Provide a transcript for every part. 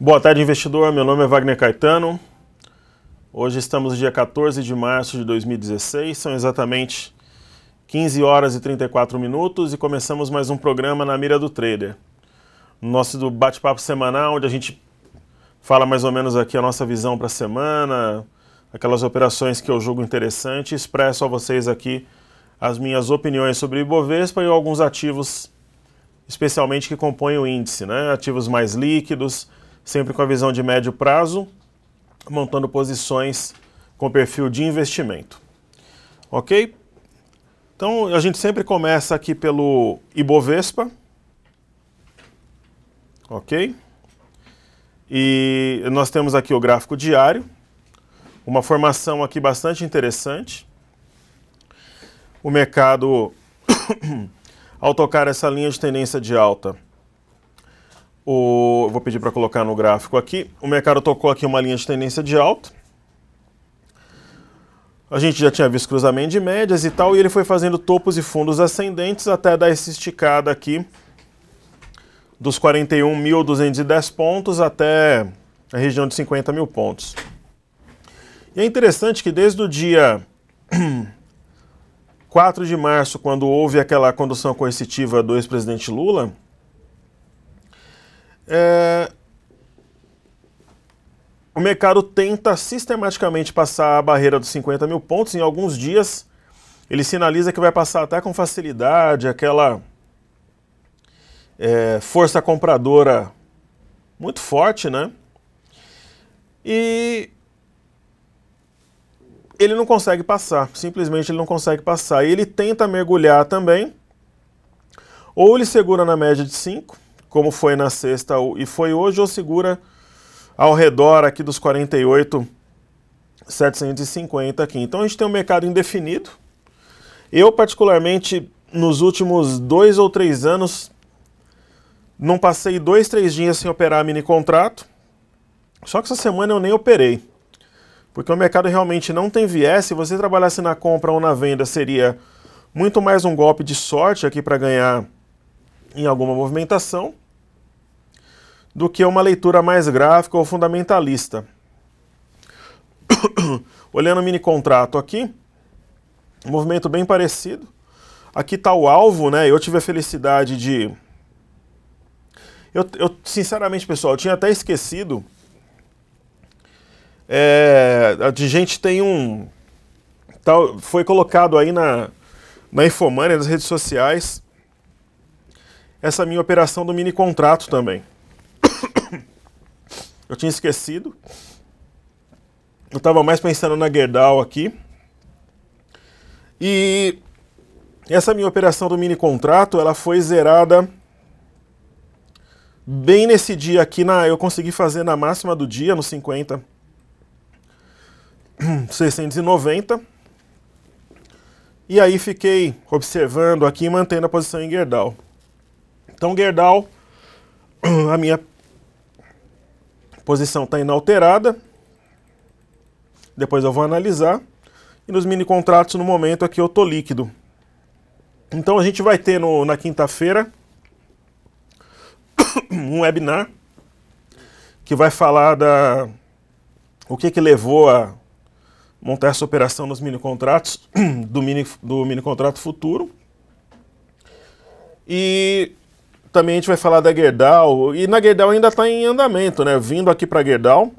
Boa tarde, investidor. Meu nome é Wagner Caetano. Hoje estamos no dia 14 de março de 2016. São exatamente 15 horas e 34 minutos e começamos mais um programa na mira do trader. Nosso bate-papo semanal, onde a gente fala mais ou menos aqui a nossa visão para a semana, aquelas operações que eu julgo interessante, e expresso a vocês aqui as minhas opiniões sobre o Ibovespa e alguns ativos, especialmente que compõem o índice, né? Ativos mais líquidos, sempre com a visão de médio prazo, montando posições com perfil de investimento. Ok? Então, a gente sempre começa aqui pelo Ibovespa. Ok? E nós temos aqui o gráfico diário, uma formação aqui bastante interessante. O mercado, ao tocar essa linha de tendência de alta, vou pedir para colocar no gráfico aqui. O mercado tocou aqui uma linha de tendência de alta. A gente já tinha visto cruzamento de médias e tal, e ele foi fazendo topos e fundos ascendentes até dar essa esticada aqui dos 41.210 pontos até a região de 50 mil pontos. E é interessante que desde o dia 4 de março, quando houve aquela condução coercitiva do ex-presidente Lula, o mercado tenta sistematicamente passar a barreira dos 50 mil pontos. Em alguns dias ele sinaliza que vai passar até com facilidade, aquela força compradora muito forte, né? E ele não consegue passar, simplesmente ele não consegue passar. E ele tenta mergulhar também, ou ele segura na média de 5, como foi na sexta e foi hoje, ou segura ao redor aqui dos 48.750 aqui. Então a gente tem um mercado indefinido. Eu, particularmente, nos últimos 2 ou 3 anos, não passei 2, 3 dias sem operar mini contrato. Só que essa semana eu nem operei, porque o mercado realmente não tem viés. Se você trabalhasse na compra ou na venda, seria muito mais um golpe de sorte aqui para ganhar em alguma movimentação, do que uma leitura mais gráfica ou fundamentalista. Olhando o mini contrato aqui, um movimento bem parecido. Aqui está o alvo, né? Eu tive a felicidade de... sinceramente, pessoal, eu tinha até esquecido. A gente tem um... foi colocado aí na Infomoney, nas redes sociais, essa minha operação do mini contrato também. Eu tinha esquecido. Eu estava mais pensando na Gerdau aqui. E essa minha operação do mini contrato, ela foi zerada bem nesse dia aqui. Eu consegui fazer na máxima do dia, no 50.690. E aí fiquei observando aqui e mantendo a posição em Gerdau. Então, Gerdau, a minha posição está inalterada. Depois eu vou analisar. E nos mini contratos, no momento, aqui eu estou líquido. Então a gente vai ter na quinta-feira um webinar que vai falar o que levou a montar essa operação nos mini contratos, do mini contrato futuro. E também a gente vai falar da Gerdau, e na Gerdau ainda está em andamento, né? Vindo aqui para Gerdau,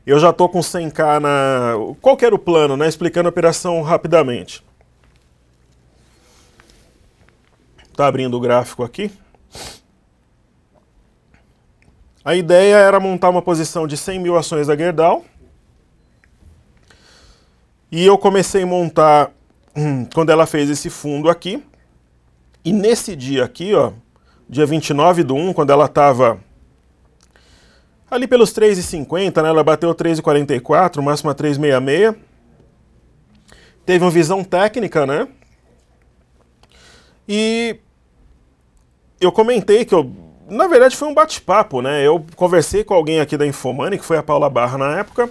eu já estou com 100k Qual que era o plano, né? Explicando a operação rapidamente. Está abrindo o gráfico aqui. A ideia era montar uma posição de 100 mil ações da Gerdau. E eu comecei a montar quando ela fez esse fundo aqui. E nesse dia aqui, ó, dia 29/1, quando ela estava ali pelos 3,50, né, ela bateu 3,44, máxima 3,66. Teve uma visão técnica, né? E eu comentei que na verdade foi um bate-papo, né? Eu conversei com alguém aqui da Infomoney, que foi a Paula Barra na época,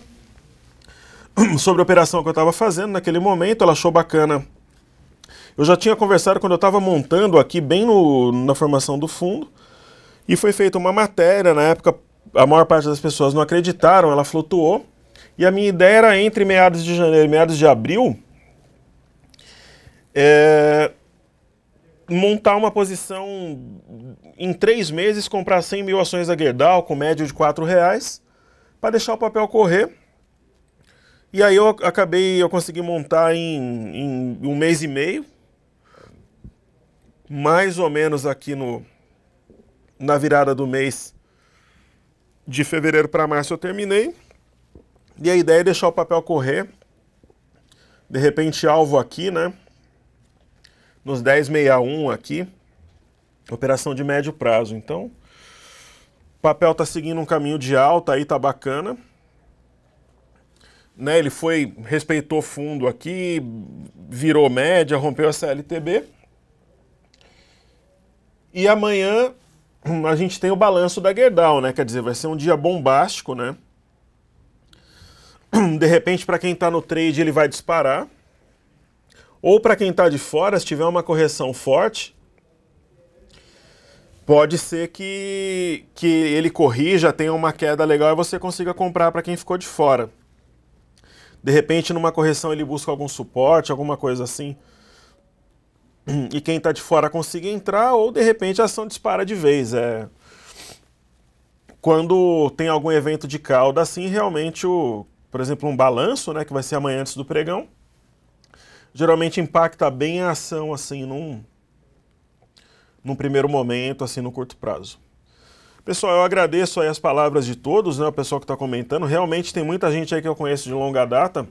sobre a operação que eu estava fazendo naquele momento. Ela achou bacana. Eu já tinha conversado quando eu estava montando aqui, bem na formação do fundo, e foi feita uma matéria na época a maior parte das pessoas não acreditaram, ela flutuou. E a minha ideia era entre meados de janeiro e meados de abril montar uma posição em 3 meses, comprar 100 mil ações da Gerdau com média de R$4, para deixar o papel correr. E aí eu consegui montar em 1 mês e meio, mais ou menos aqui na virada do mês de fevereiro para março eu terminei. E a ideia é deixar o papel correr, de repente alvo aqui, né? Nos 10,61 aqui, operação de médio prazo. Então, o papel está seguindo um caminho de alta, aí tá bacana. Né, ele respeitou fundo aqui, virou média, rompeu a CLTB. E amanhã a gente tem o balanço da Gerdau, né? Quer dizer, vai ser um dia bombástico, né? De repente, para quem está no trade, ele vai disparar. Ou para quem está de fora, se tiver uma correção forte, pode ser que ele corrija, tenha uma queda legal e você consiga comprar para quem ficou de fora. De repente, numa correção, ele busca algum suporte, alguma coisa assim, e quem está de fora consiga entrar, ou de repente a ação dispara de vez. Quando tem algum evento de cauda, assim, realmente, por exemplo, um balanço, né, que vai ser amanhã antes do pregão, geralmente impacta bem a ação, assim, num primeiro momento, assim, no curto prazo. Pessoal, eu agradeço aí as palavras de todos, né, o pessoal que está comentando. Realmente tem muita gente aí que eu conheço de longa data.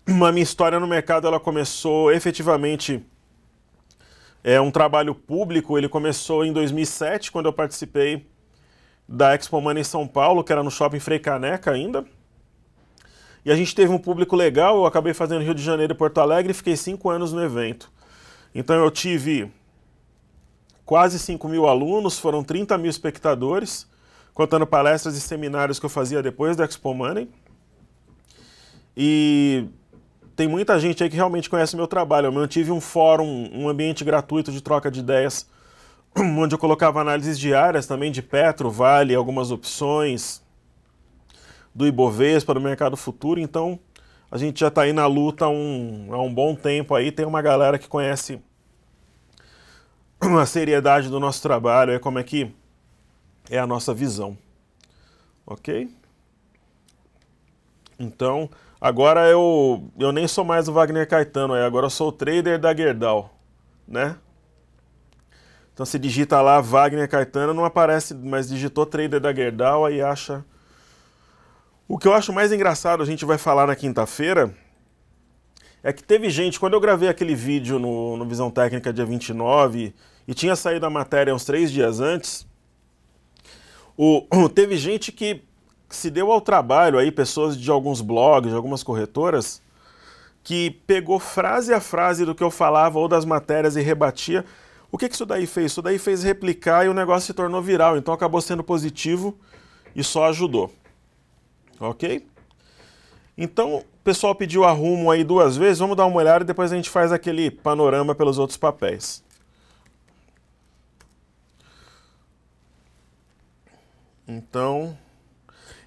A minha história no mercado, ela começou efetivamente, um trabalho público. Ele começou em 2007, quando eu participei da Expo Money em São Paulo, que era no Shopping Frei Caneca ainda. E a gente teve um público legal, eu acabei fazendo Rio de Janeiro e Porto Alegre e fiquei 5 anos no evento. Então eu tive quase 5 mil alunos, foram 30 mil espectadores, contando palestras e seminários que eu fazia depois da Expo Money. E tem muita gente aí que realmente conhece o meu trabalho. Eu mantive um fórum, um ambiente gratuito de troca de ideias, onde eu colocava análises diárias também de Petro, Vale, algumas opções do Ibovespa, do mercado futuro. Então, a gente já está aí na luta há um bom tempo aí. Tem uma galera que conhece a seriedade do nosso trabalho, como é que é a nossa visão. Ok? Então, agora eu nem sou mais o Wagner Caetano, agora eu sou o trader da Gerdau, né? Então, se digita lá Wagner Caetano, não aparece, mas digitou trader da Gerdau, aí acha. O que eu acho mais engraçado, a gente vai falar na quinta-feira, é que teve gente, quando eu gravei aquele vídeo no Visão Técnica dia 29, e tinha saído a matéria uns 3 dias antes, teve gente que se deu ao trabalho, aí, pessoas de alguns blogs, de algumas corretoras, que pegou frase a frase do que eu falava ou das matérias e rebatia. O que isso daí fez? Isso daí fez replicar e o negócio se tornou viral, então acabou sendo positivo e só ajudou. Ok? Então, o pessoal pediu arrumo aí 2 vezes, vamos dar uma olhada e depois a gente faz aquele panorama pelos outros papéis. Então,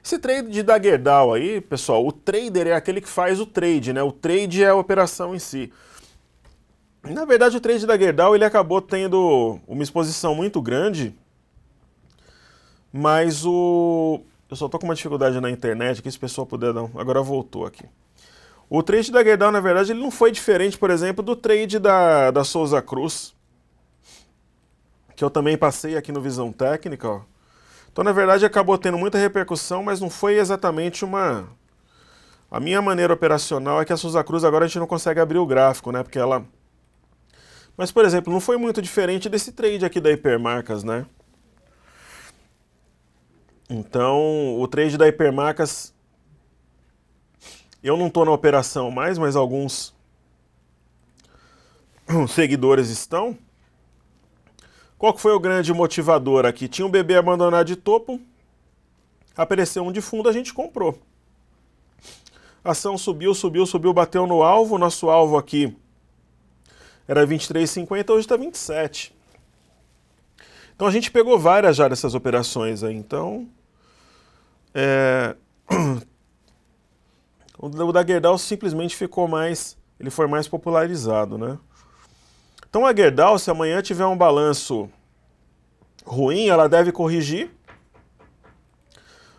esse trade da Gerdau aí, pessoal, o trader é aquele que faz o trade, né? O trade é a operação em si. Na verdade, o trade da Gerdau, ele acabou tendo uma exposição muito grande, mas eu só tô com uma dificuldade na internet, que se o pessoal puder dar. Agora voltou aqui. O trade da Gerdau, na verdade, ele não foi diferente, por exemplo, do trade da Souza Cruz, que eu também passei aqui no Visão Técnica, ó. Então, na verdade, acabou tendo muita repercussão, mas não foi exatamente uma... A minha maneira operacional é que a Souza Cruz agora a gente não consegue abrir o gráfico, né? Porque ela... Mas, por exemplo, não foi muito diferente desse trade aqui da Hipermarcas, né? Então, o trade da Hipermarcas, eu não estou na operação mais, mas alguns seguidores estão. Qual que foi o grande motivador aqui? Tinha um bebê abandonado de topo, apareceu um de fundo, a gente comprou. A ação subiu, subiu, subiu, bateu no alvo. Nosso alvo aqui era 23,50, hoje está 27. Então a gente pegou várias já dessas operações aí, então o da Gerdau simplesmente ficou mais, ele foi mais popularizado, né? Então a Gerdau, se amanhã tiver um balanço ruim, ela deve corrigir.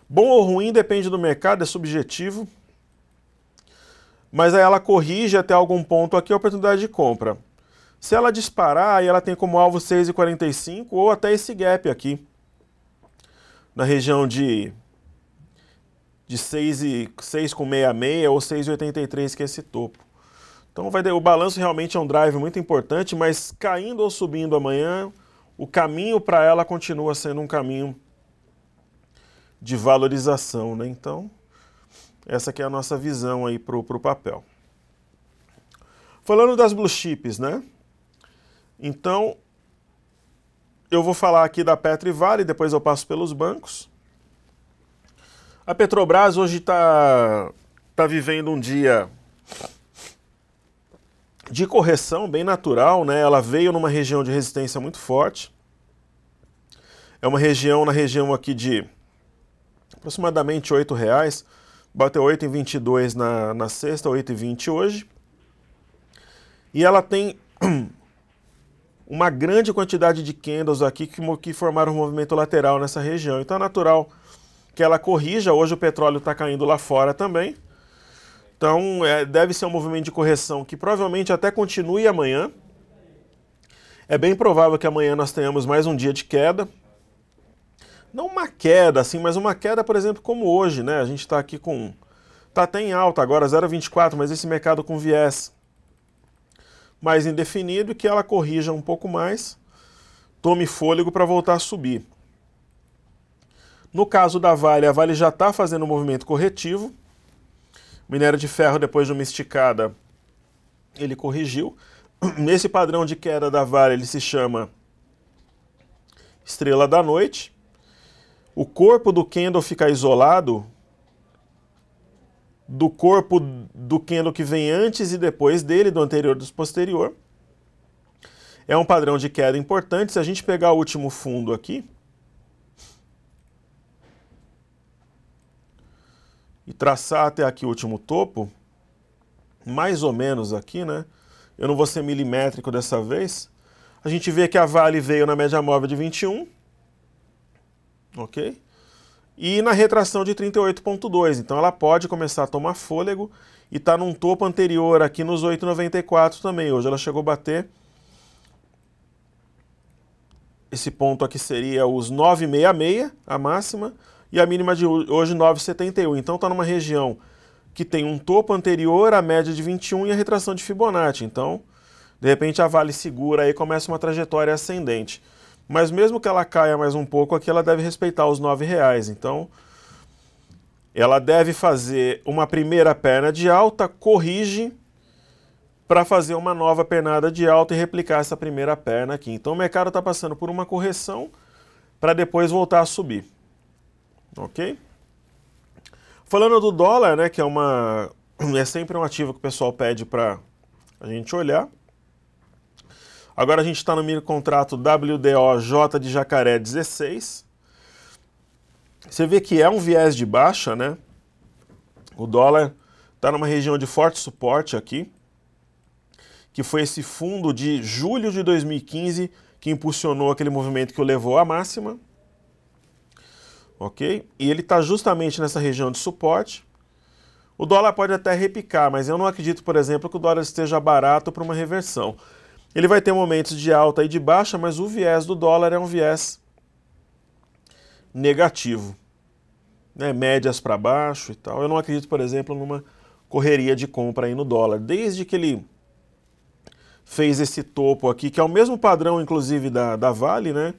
Bom ou ruim depende do mercado, é subjetivo. Mas aí ela corrige até algum ponto aqui a oportunidade de compra. Se ela disparar, aí ela tem como alvo 6,45 ou até esse gap aqui, na região de 6,66 ou 6,83, que é esse topo. Então o balanço realmente é um drive muito importante, mas caindo ou subindo amanhã, o caminho para ela continua sendo um caminho de valorização, né? Então, essa aqui é a nossa visão aí pro papel. Falando das blue chips, né? Então, eu vou falar aqui da Petro e Vale, depois eu passo pelos bancos. A Petrobras hoje está vivendo um dia de correção bem natural, né? Ela veio numa região de resistência muito forte. É uma região, na região aqui de aproximadamente R$ 8,00. Bateu 8,22 na sexta, 8,20 hoje. E ela tem uma grande quantidade de candles aqui que formaram um movimento lateral nessa região. Então é natural que ela corrija. Hoje o petróleo está caindo lá fora também. Então deve ser um movimento de correção que provavelmente até continue amanhã. É bem provável que amanhã nós tenhamos mais um dia de queda. Não uma queda assim, mas uma queda, por exemplo, como hoje, né? A gente está aqui com... Está até em alta agora, 0,24, mas esse mercado com viés mais indefinido e que ela corrija um pouco mais, tome fôlego para voltar a subir. No caso da Vale, a Vale já está fazendo um movimento corretivo. O minério de ferro, depois de uma esticada, ele corrigiu. Nesse padrão de queda da Vale, ele se chama Estrela da Noite. O corpo do candle fica isolado do corpo do candle que vem antes e depois dele, do anterior e do posterior. É um padrão de queda importante. Se a gente pegar o último fundo aqui e traçar até aqui o último topo, mais ou menos aqui, né? Eu não vou ser milimétrico dessa vez. A gente vê que a Vale veio na média móvel de 21, ok? E na retração de 38,2, então ela pode começar a tomar fôlego e está num topo anterior aqui nos 8,94 também. Hoje ela chegou a bater, esse ponto aqui seria os 9,66, a máxima, e a mínima de hoje 9,71. Então está numa região que tem um topo anterior, a média de 21 e a retração de Fibonacci. Então, de repente a Vale segura aí e começa uma trajetória ascendente. Mas mesmo que ela caia mais um pouco aqui, ela deve respeitar os R$9. Então, ela deve fazer uma primeira perna de alta, corrige para fazer uma nova pernada de alta e replicar essa primeira perna aqui. Então, o mercado está passando por uma correção para depois voltar a subir. Ok? Falando do dólar, né, que é sempre um ativo que o pessoal pede para a gente olhar. Agora a gente está no mini contrato WDOJ de Jacaré 16. Você vê que é um viés de baixa, né? O dólar está numa região de forte suporte aqui, que foi esse fundo de julho de 2015 que impulsionou aquele movimento que o levou à máxima. Ok? E ele está justamente nessa região de suporte. O dólar pode até repicar, mas eu não acredito, por exemplo, que o dólar esteja barato para uma reversão. Ele vai ter momentos de alta e de baixa, mas o viés do dólar é um viés negativo, né? Médias para baixo e tal. Eu não acredito, por exemplo, numa correria de compra aí no dólar. Desde que ele fez esse topo aqui, que é o mesmo padrão, inclusive, da Vale, né?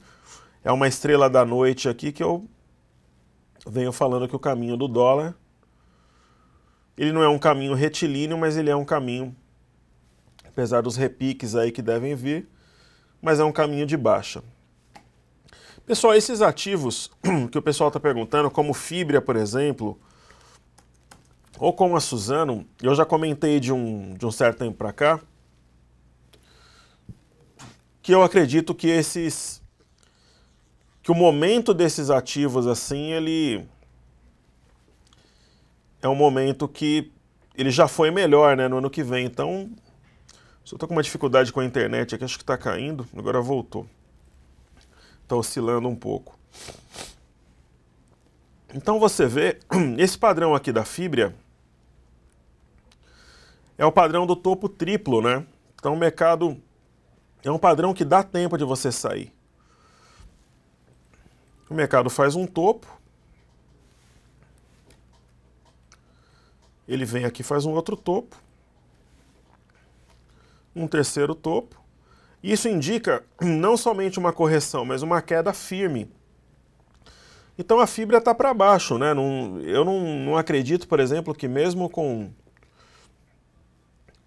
É uma estrela da noite aqui que eu venho falando que o caminho do dólar, ele não é um caminho retilíneo, mas ele é um caminho, apesar dos repiques aí que devem vir, mas é um caminho de baixa. Pessoal, esses ativos que o pessoal está perguntando, como Fibria, por exemplo, ou como a Suzano, eu já comentei de um certo tempo para cá, que eu acredito que esses que o momento desses ativos, assim, ele é um momento que ele já foi melhor, né, no ano que vem. Então, só estou com uma dificuldade com a internet aqui, acho que está caindo, agora voltou. Está oscilando um pouco. Então você vê, esse padrão aqui da Fibria é o padrão do topo triplo, né? Então o mercado é um padrão que dá tempo de você sair. O mercado faz um topo, ele vem aqui e faz um outro topo, um terceiro topo. Isso indica não somente uma correção, mas uma queda firme. Então a Fibria está para baixo, né? Eu não acredito, por exemplo, que mesmo com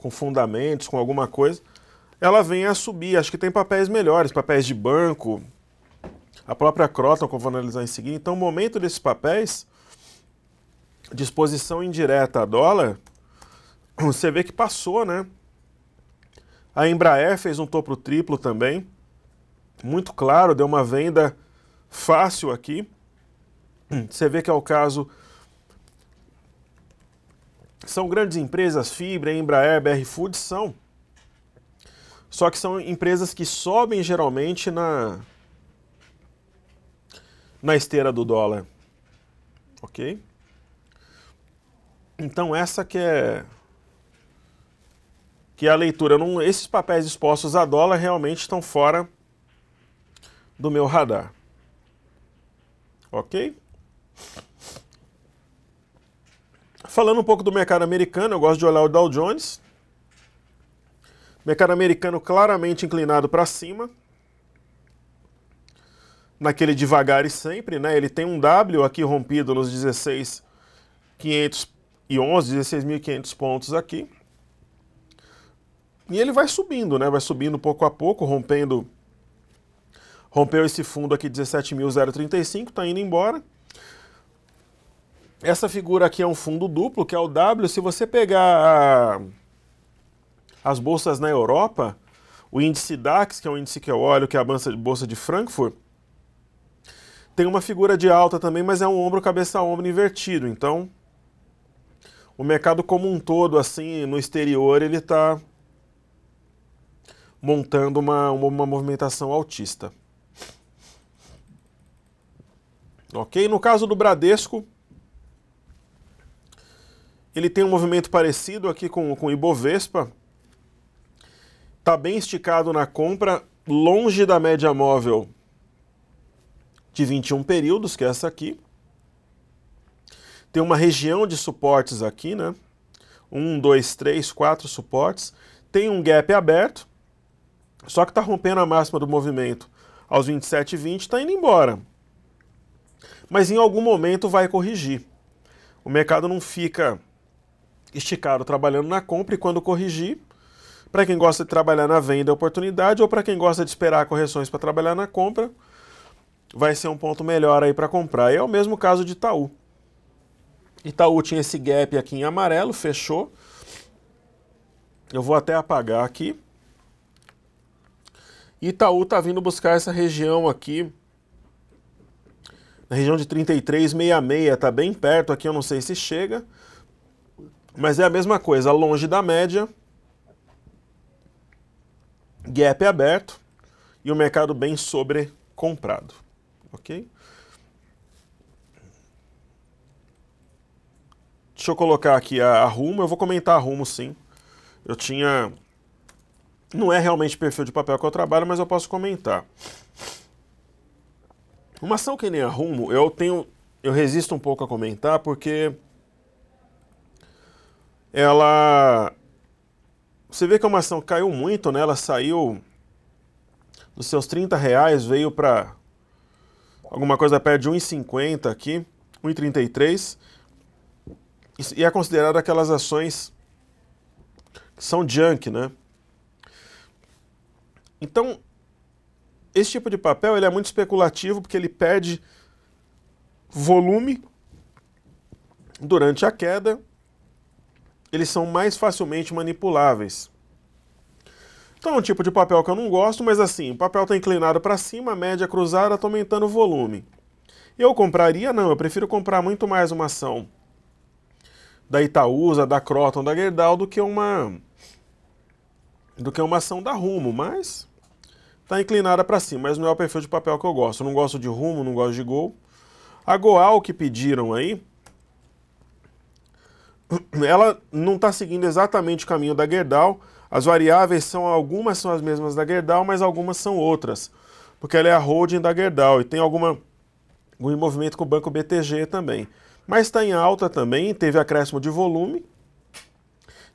fundamentos, com alguma coisa, ela venha a subir. Acho que tem papéis melhores, papéis de banco, a própria Croton, que eu vou analisar em seguida. Então o momento desses papéis, de exposição indireta a dólar, você vê que passou, né? A Embraer fez um topo triplo também, muito claro, deu uma venda fácil aqui. Você vê que é o caso, são grandes empresas, Fibria, Embraer, BR Foods, só que são empresas que sobem geralmente na esteira do dólar, ok? Então essa que é a leitura. Esses papéis expostos a dólar realmente estão fora do meu radar, ok? Falando um pouco do mercado americano, eu gosto de olhar o Dow Jones. Mercado americano claramente inclinado para cima. Naquele devagar e sempre, né? Ele tem um W aqui rompido nos 16.511, 16.500 pontos aqui. E ele vai subindo, né? Vai subindo pouco a pouco, rompeu esse fundo aqui 17.035, tá indo embora. Essa figura aqui é um fundo duplo, que é o W. Se você pegar as bolsas na Europa, o índice DAX, que é um índice que eu olho, que é a bolsa de Frankfurt, tem uma figura de alta também, mas é um ombro, cabeça a ombro invertido. Então, o mercado como um todo, assim, no exterior, ele está montando uma movimentação altista. Ok? No caso do Bradesco, ele tem um movimento parecido aqui com o Ibovespa. Está bem esticado na compra, longe da média móvel de 21 períodos, que é essa aqui. Tem uma região de suportes aqui, né? 1, 2, 3, 4 suportes. Tem um gap aberto, só que está rompendo a máxima do movimento aos 27,20, está indo embora. Mas em algum momento vai corrigir. O mercado não fica esticado trabalhando na compra, e quando corrigir, para quem gosta de trabalhar na venda é oportunidade, ou para quem gosta de esperar correções para trabalhar na compra, vai ser um ponto melhor aí para comprar. E é o mesmo caso de Itaú. Itaú tinha esse gap aqui em amarelo, fechou. Eu vou até apagar aqui. Itaú está vindo buscar essa região aqui, na região de 33,66, está bem perto aqui, eu não sei se chega, mas é a mesma coisa, longe da média, gap aberto e o mercado bem sobrecomprado, ok? Deixa eu colocar aqui a Rumo, eu vou comentar a Rumo sim, não é realmente perfil de papel que eu trabalho, mas eu posso comentar. Uma ação que nem a Rumo, eu resisto um pouco a comentar, porque você vê que é uma ação que caiu muito, né? Ela saiu dos seus R$30, veio para alguma coisa perto de 1,50 aqui, 1,33, e é considerada aquelas ações que são junk, né? Então, esse tipo de papel ele é muito especulativo, porque ele perde volume durante a queda, eles são mais facilmente manipuláveis. Então é um tipo de papel que eu não gosto, mas assim, o papel está inclinado para cima, a média cruzada, está aumentando o volume. Eu compraria? Não, eu prefiro comprar muito mais uma ação da Itaúsa, da Kroton, da Gerdau, do que uma ação da Rumo, mas está inclinada para cima, mas não é o perfil de papel que eu gosto. Eu não gosto de Rumo, não gosto de Gol. A Goal que pediram aí, ela não está seguindo exatamente o caminho da Gerdau. As variáveis algumas são as mesmas da Gerdau, mas algumas são outras, porque ela é a holding da Gerdau e tem algum envolvimento com o Banco BTG também. Mas está em alta também, teve acréscimo de volume.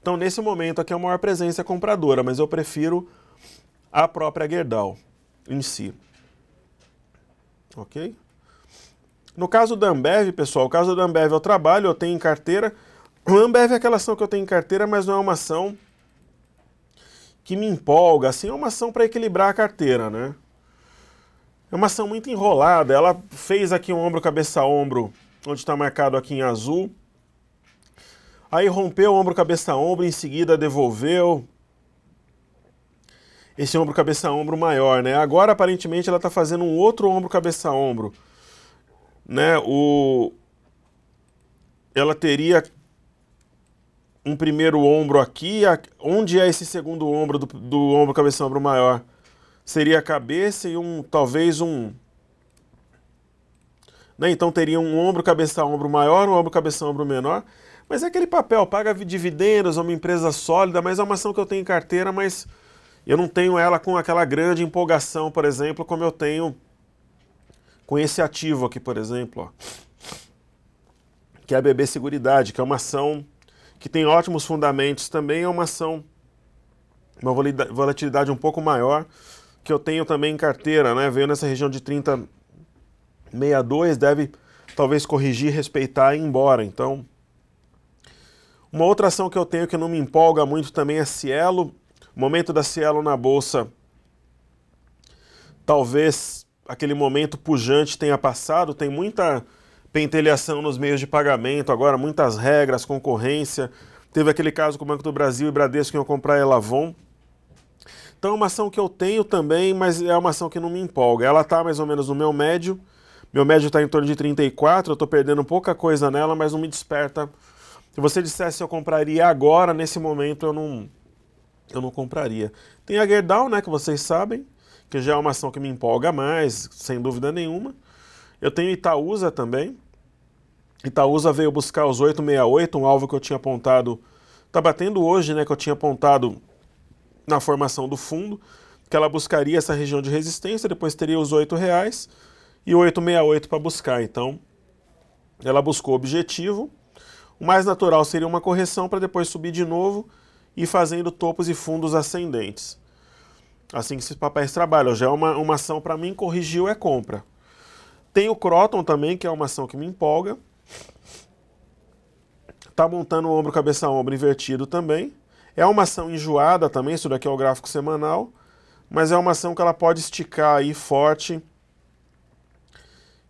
Então, nesse momento aqui é a maior presença compradora, mas eu prefiro a própria Gerdau em si. Ok? No caso da Ambev, pessoal, o caso da Ambev eu trabalho, eu tenho em carteira. A Ambev é aquela ação que eu tenho em carteira, mas não é uma ação que me empolga, assim, é uma ação para equilibrar a carteira, né? É uma ação muito enrolada, ela fez aqui um ombro, cabeça, ombro, onde está marcado aqui em azul. Aí rompeu o ombro, cabeça, ombro, em seguida devolveu esse ombro, cabeça, ombro maior, né? Agora, aparentemente, ela está fazendo um outro ombro, cabeça, ombro, né? Ela teria um primeiro ombro aqui, onde é esse segundo ombro do ombro, cabeça, ombro maior? Seria a cabeça e talvez um... Né? Então teria um ombro, cabeça, ombro maior, um ombro, cabeça, ombro menor. Mas é aquele papel, paga dividendos, é uma empresa sólida, mas é uma ação que eu tenho em carteira, mas eu não tenho ela com aquela grande empolgação, por exemplo, como eu tenho com esse ativo aqui, por exemplo, ó, que é a BB Seguridade, que é uma ação que tem ótimos fundamentos também, é uma ação, uma volatilidade um pouco maior, que eu tenho também em carteira, né? Veio nessa região de 30,62, deve talvez corrigir, respeitar e ir embora. Então, uma outra ação que eu tenho que não me empolga muito também é Cielo. O momento da Cielo na bolsa, talvez aquele momento pujante tenha passado, tem muita pentelhação nos meios de pagamento, agora muitas regras, concorrência. Teve aquele caso com o Banco do Brasil e Bradesco que iam comprar a Elavon. Então é uma ação que eu tenho também, mas é uma ação que não me empolga. Ela está mais ou menos no meu médio está em torno de 34, eu estou perdendo pouca coisa nela, mas não me desperta. Se você dissesse eu compraria agora, nesse momento eu não compraria. Tem a Gerdau, né, que vocês sabem, que já é uma ação que me empolga mais, sem dúvida nenhuma. Eu tenho Itaúsa também. Itaúsa veio buscar os 868, um alvo que eu tinha apontado, está batendo hoje, né, que eu tinha apontado na formação do fundo, que ela buscaria essa região de resistência, depois teria os R$8 e o 868 para buscar. Então, ela buscou o objetivo. O mais natural seria uma correção para depois subir de novo e fazendo topos e fundos ascendentes. Assim que esses papéis trabalham. Já é uma ação para mim, corrigiu é compra. Tem o Kroton também, que é uma ação que me empolga. Está montando o ombro, cabeça, ombro invertido também. É uma ação enjoada também, isso daqui é o gráfico semanal, mas é uma ação que ela pode esticar aí forte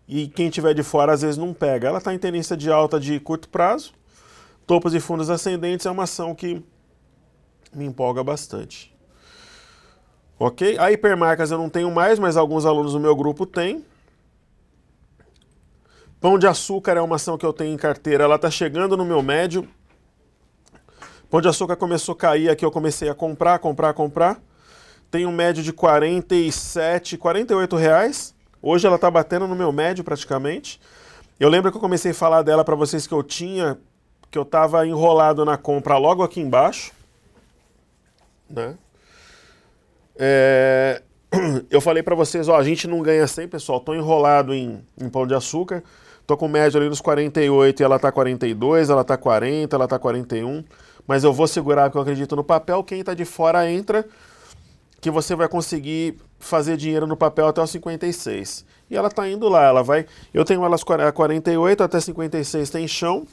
e quem tiver de fora às vezes não pega. Ela está em tendência de alta de curto prazo, topos e fundos ascendentes, é uma ação que me empolga bastante. Ok? A Hipermarcas eu não tenho mais, mas alguns alunos do meu grupo têm. Pão de Açúcar é uma ação que eu tenho em carteira, ela está chegando no meu médio. Pão de Açúcar começou a cair aqui, eu comecei a comprar. Tem um médio de 47, 48 reais. Hoje ela está batendo no meu médio praticamente. Eu lembro que eu comecei a falar dela para vocês que eu estava enrolado na compra logo aqui embaixo, né? Eu falei para vocês, ó, a gente não ganha 100, pessoal. Estou enrolado em Pão de Açúcar. Estou com médio ali nos 48 e ela está 42, ela está 40, ela está 41. Mas eu vou segurar porque eu acredito no papel. Quem está de fora entra, que você vai conseguir fazer dinheiro no papel até os 56. E ela está indo lá, ela vai... Eu tenho elas a 48 até 56 tem chão.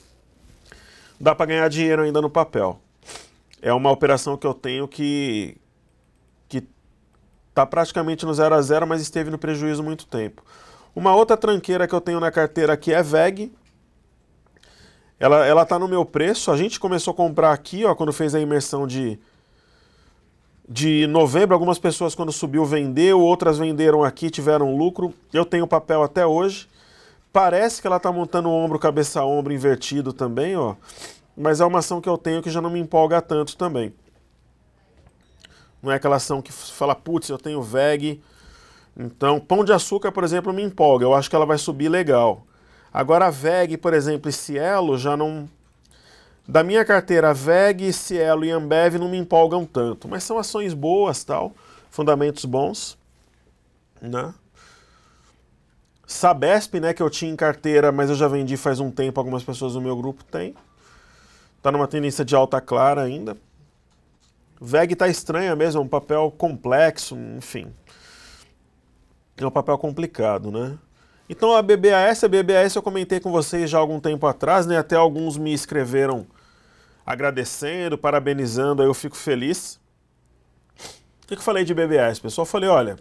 Dá para ganhar dinheiro ainda no papel. É uma operação que eu tenho que está praticamente no 0 a 0, mas esteve no prejuízo muito tempo. Uma outra tranqueira que eu tenho na carteira aqui é VEG. Ela está no meu preço. A gente começou a comprar aqui, ó, quando fez a imersão de de novembro, algumas pessoas quando subiu vendeu, outras venderam aqui, tiveram lucro. Eu tenho papel até hoje. Parece que ela está montando o ombro, cabeça a ombro invertido também, ó. Mas é uma ação que eu tenho que já não me empolga tanto também. Não é aquela ação que fala, putz, eu tenho VEG. Então, Pão de Açúcar, por exemplo, me empolga. Eu acho que ela vai subir legal. Agora a VEG, por exemplo, e Cielo já não... Da minha carteira, VEG, Cielo e Ambev não me empolgam tanto. Mas são ações boas, tal. Fundamentos bons. Né? Sabesp, né, que eu tinha em carteira, mas eu já vendi faz um tempo, algumas pessoas do meu grupo têm. Tá numa tendência de alta clara ainda. VEG tá estranha mesmo, é um papel complexo, enfim. É um papel complicado, né? Então a BBAS eu comentei com vocês já há algum tempo atrás, né? Até alguns me escreveram agradecendo, parabenizando, aí eu fico feliz. O que eu falei de BBAS, pessoal? Eu falei, olha,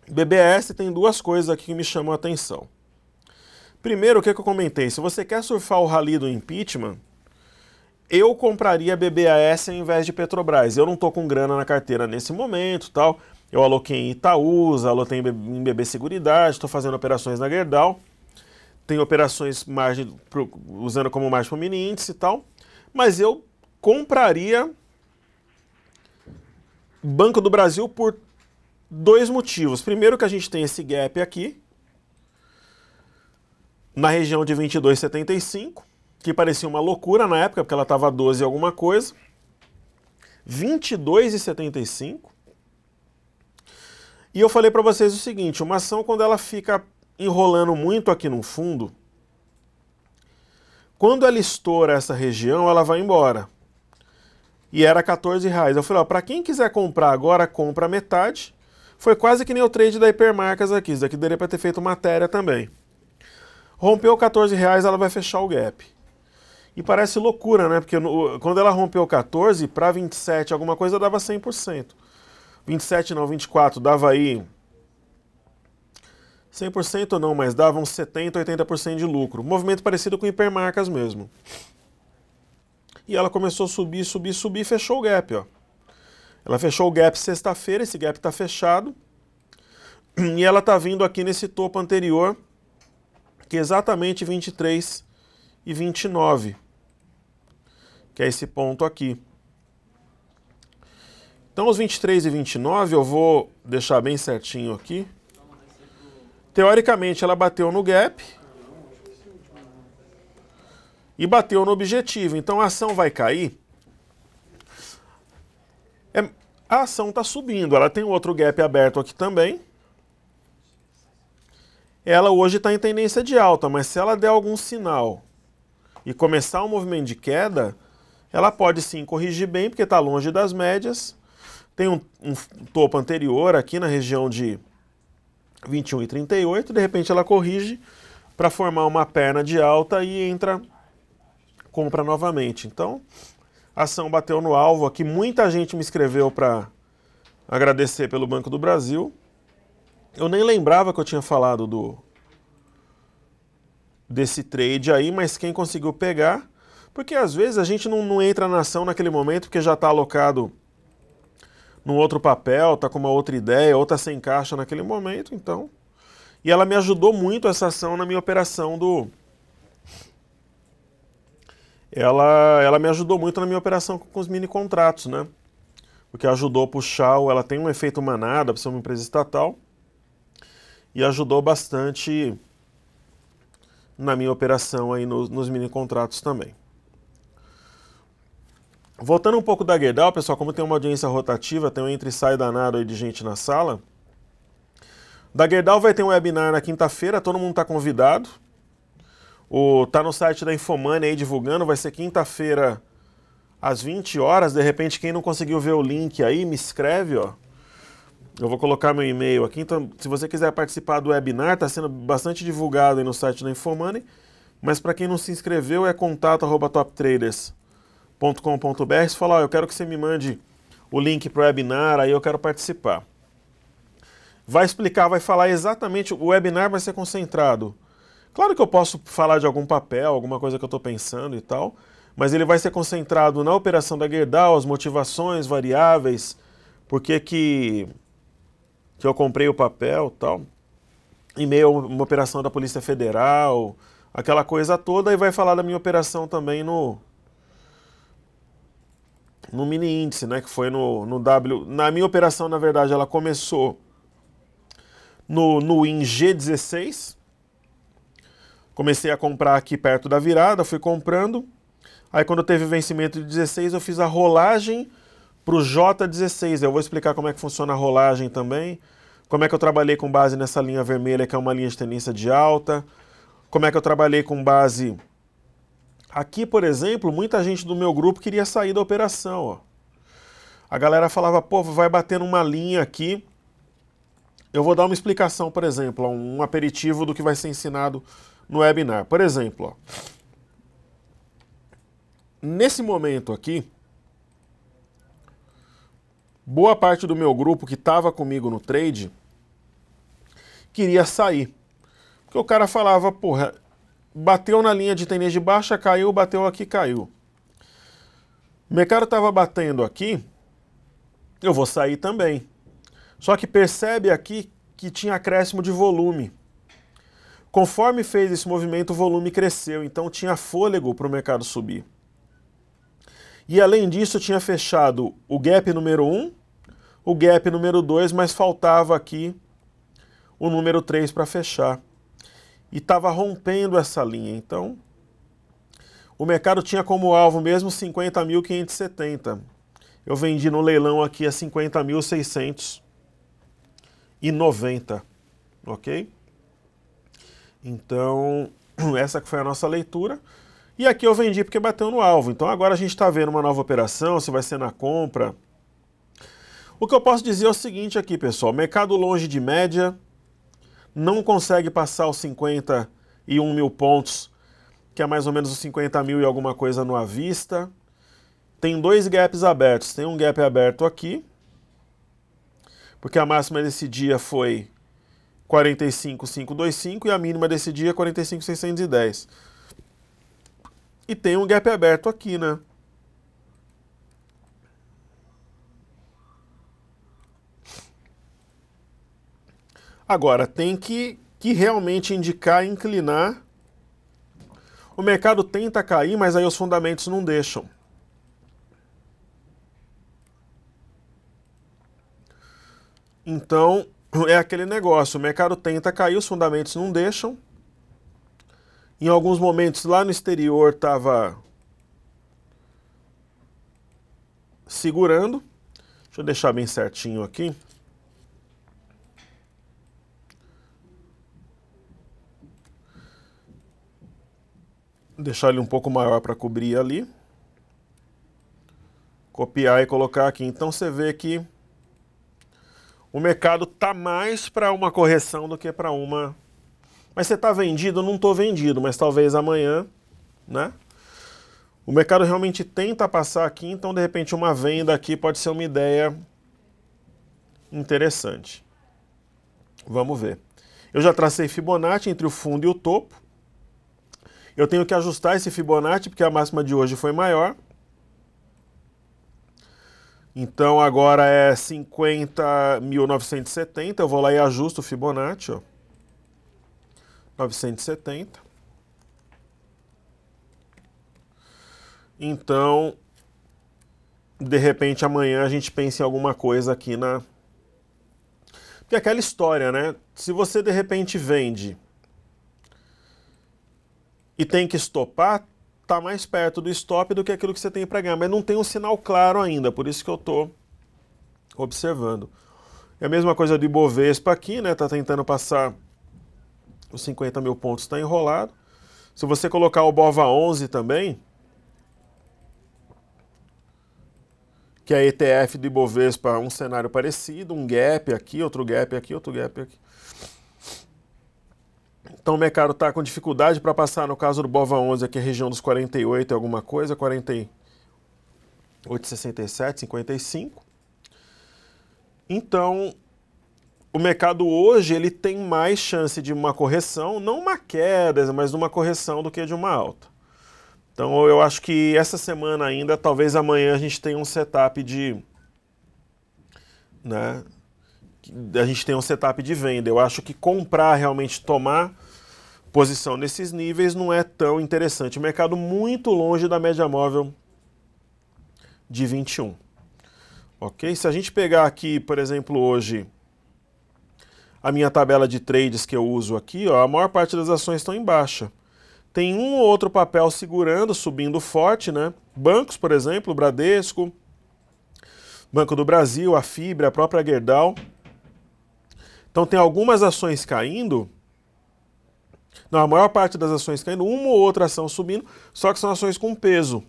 BBAS tem duas coisas aqui que me chamam a atenção. Primeiro, o que eu comentei? Se você quer surfar o rally do impeachment, eu compraria BBAS ao invés de Petrobras. Eu não estou com grana na carteira nesse momento, tal. Eu aloquei em Itaúsa, aloquei em BB Seguridade, estou fazendo operações na Gerdau. Tenho operações margem, usando como margem para o mini índice e tal. Mas eu compraria Banco do Brasil por dois motivos. Primeiro que a gente tem esse gap aqui, na região de 22,75, que parecia uma loucura na época, porque ela estava 12 e alguma coisa. 22,75. E eu falei para vocês o seguinte, uma ação quando ela fica enrolando muito aqui no fundo, quando ela estoura essa região, ela vai embora. E era R$14. Eu falei, para quem quiser comprar agora, compra metade. Foi quase que nem o trade da Hipermarcas aqui, isso daqui daria para ter feito matéria também. Rompeu R$14, ela vai fechar o gap. E parece loucura, né? Porque quando ela rompeu 14, para 27 alguma coisa dava 100%. 27 não, 24 dava aí 100% não, mas dava uns 70, 80% de lucro. Movimento parecido com Hipermarcas mesmo. E ela começou a subir, subir, subir e fechou o gap, ó. Ela fechou o gap sexta-feira, esse gap está fechado. E ela está vindo aqui nesse topo anterior, que é exatamente 23 e 29. Que é esse ponto aqui. Então, os 23 e 29 eu vou deixar bem certinho aqui. Teoricamente, ela bateu no gap e bateu no objetivo. Então, a ação vai cair. A ação está subindo. Ela tem outro gap aberto aqui também. Ela hoje está em tendência de alta, mas se ela der algum sinal e começar um movimento de queda, ela pode sim corrigir bem, porque está longe das médias. Tem um topo anterior aqui na região de 21,38, de repente ela corrige para formar uma perna de alta e compra novamente. Então, a ação bateu no alvo aqui, muita gente me escreveu para agradecer pelo Banco do Brasil. Eu nem lembrava que eu tinha falado desse trade aí, mas quem conseguiu pegar, porque às vezes a gente não entra na ação naquele momento porque já está alocado num outro papel, tá com uma outra ideia, ou tá sem caixa naquele momento, então. E ela me ajudou muito essa ação na minha operação Ela me ajudou muito na minha operação com os mini contratos, né? Porque ajudou a puxar, ela tem um efeito manada, para ser uma empresa estatal, e ajudou bastante na minha operação aí nos mini contratos também. Voltando um pouco da Gerdau, pessoal, como tem uma audiência rotativa, tem um entra e sai danado aí de gente na sala. Da Gerdau vai ter um webinar na quinta-feira, todo mundo está convidado. Tá no site da Infomoney aí divulgando, vai ser quinta-feira às 20 horas. De repente, quem não conseguiu ver o link aí, me escreve, ó. Eu vou colocar meu e-mail aqui, então se você quiser participar do webinar, está sendo bastante divulgado aí no site da Infomoney. Mas para quem não se inscreveu, é contato@toptraders.com.br. Você fala, ó, eu quero que você me mande o link para o webinar, aí eu quero participar. Vai explicar, vai falar exatamente, o webinar vai ser concentrado. Claro que eu posso falar de algum papel, alguma coisa que eu estou pensando e tal, mas ele vai ser concentrado na operação da Gerdau, as motivações, variáveis, por que eu comprei o papel e tal, em meio a uma operação da Polícia Federal, aquela coisa toda, e vai falar da minha operação também no mini índice, né, que foi no W. Na minha operação, na verdade, ela começou no WIN G16. Comecei a comprar aqui perto da virada, fui comprando. Aí quando teve vencimento de 16, eu fiz a rolagem para o J16. Eu vou explicar como é que funciona a rolagem também. Como é que eu trabalhei com base nessa linha vermelha, que é uma linha de tendência de alta. Como é que eu trabalhei com base... Aqui, por exemplo, muita gente do meu grupo queria sair da operação. Ó. A galera falava, pô, vai bater numa linha aqui. Eu vou dar uma explicação, por exemplo, um aperitivo do que vai ser ensinado no webinar. Por exemplo, ó, nesse momento aqui, boa parte do meu grupo que estava comigo no trade queria sair. Porque o cara falava, porra, bateu na linha de tendência de baixa, caiu, bateu aqui, caiu. O mercado estava batendo aqui, eu vou sair também. Só que percebe aqui que tinha acréscimo de volume. Conforme fez esse movimento, o volume cresceu, então tinha fôlego para o mercado subir. E além disso, eu tinha fechado o gap número 1, o gap número 2, mas faltava aqui o número 3 para fechar. E estava rompendo essa linha, então o mercado tinha como alvo mesmo 50.570. Eu vendi no leilão aqui a 50.690, ok? Então, essa que foi a nossa leitura. E aqui eu vendi porque bateu no alvo. Então agora a gente está vendo uma nova operação, se vai ser na compra. O que eu posso dizer é o seguinte aqui, pessoal. Mercado longe de média, não consegue passar os 51 mil pontos, que é mais ou menos os 50 mil e alguma coisa no à vista. Tem dois gaps abertos. Tem um gap aberto aqui, porque a máxima desse dia foi 45.525 e a mínima desse dia é 45.610. E tem um gap aberto aqui, né? Agora, tem que realmente indicar, inclinar. O mercado tenta cair, mas aí os fundamentos não deixam. Então, é aquele negócio, o mercado tenta cair, os fundamentos não deixam. Em alguns momentos lá no exterior estava segurando. Deixa eu deixar bem certinho aqui. Deixar ele um pouco maior para cobrir ali. Copiar e colocar aqui. Então você vê que o mercado está mais para uma correção do que para uma... Mas você está vendido? Eu não estou vendido, mas talvez amanhã, né? O mercado realmente tenta passar aqui, então de repente uma venda aqui pode ser uma ideia interessante. Vamos ver. Eu já tracei Fibonacci entre o fundo e o topo. Eu tenho que ajustar esse Fibonacci porque a máxima de hoje foi maior. Então agora é 50.970. Eu vou lá e ajusto o Fibonacci, ó. 970. Então, de repente amanhã a gente pensa em alguma coisa aqui na... Porque é aquela história, né? Se você de repente vende e tem que estopar, tá mais perto do stop do que aquilo que você tem para ganhar, mas não tem um sinal claro ainda, por isso que eu tô observando. É a mesma coisa do Ibovespa aqui, né? Tá tentando passar os 50 mil pontos, está enrolado. Se você colocar o BOVA11 também, que é a ETF do Ibovespa, um cenário parecido, um gap aqui, outro gap aqui, outro gap aqui. Então o mercado está com dificuldade para passar, no caso do BOVA11, aqui a região dos 48 e alguma coisa, 48,67, 55. Então, o mercado hoje ele tem mais chance de uma correção, não uma queda, mas de uma correção do que de uma alta. Então eu acho que essa semana ainda, talvez amanhã a gente tenha um setup de, né, a gente tem um setup de venda. Eu acho que comprar, realmente tomar posição nesses níveis não é tão interessante. O mercado muito longe da média móvel de 21. Ok? Se a gente pegar aqui, por exemplo, hoje, a minha tabela de trades que eu uso aqui, ó, a maior parte das ações estão em baixa. Tem um ou outro papel segurando, subindo forte, né? Bancos, por exemplo, Bradesco, Banco do Brasil, a Fibra, a própria Gerdau. Então tem algumas ações caindo, não, a maior parte das ações caindo, uma ou outra ação subindo, só que são ações com peso.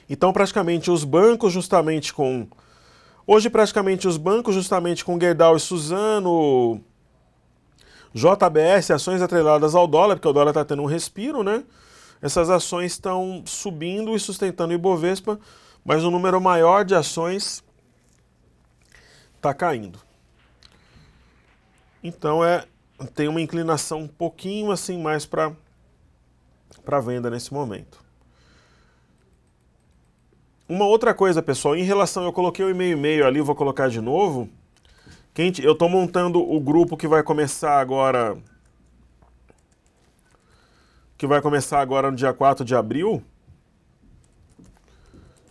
Então praticamente os bancos justamente com... Hoje praticamente os bancos justamente com Gerdau e Suzano, JBS, ações atreladas ao dólar, porque o dólar está tendo um respiro, né? Essas ações estão subindo e sustentando o Ibovespa, mas o número maior de ações está caindo. Então tem uma inclinação um pouquinho assim mais para venda nesse momento. Uma outra coisa, pessoal, em relação, eu coloquei o e-mail ali, vou colocar de novo. Eu estou montando o grupo que vai começar agora no dia 4 de abril.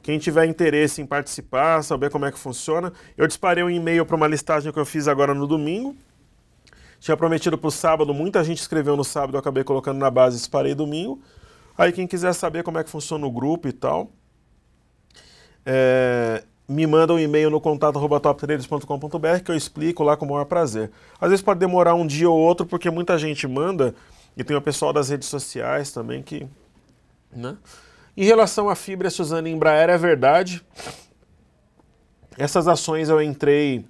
Quem tiver interesse em participar, saber como é que funciona, eu disparei um e-mail para uma listagem que eu fiz agora no domingo. Tinha prometido para o sábado, muita gente escreveu no sábado, eu acabei colocando na base e disparei domingo. Aí quem quiser saber como é que funciona o grupo e tal, me manda um e-mail no contato@toptraders.com.br que eu explico lá com o maior prazer. Às vezes pode demorar um dia ou outro, porque muita gente manda, e tem o pessoal das redes sociais também que... né? Em relação à Fibra, Suzano e Embraer, é verdade. Essas ações eu entrei...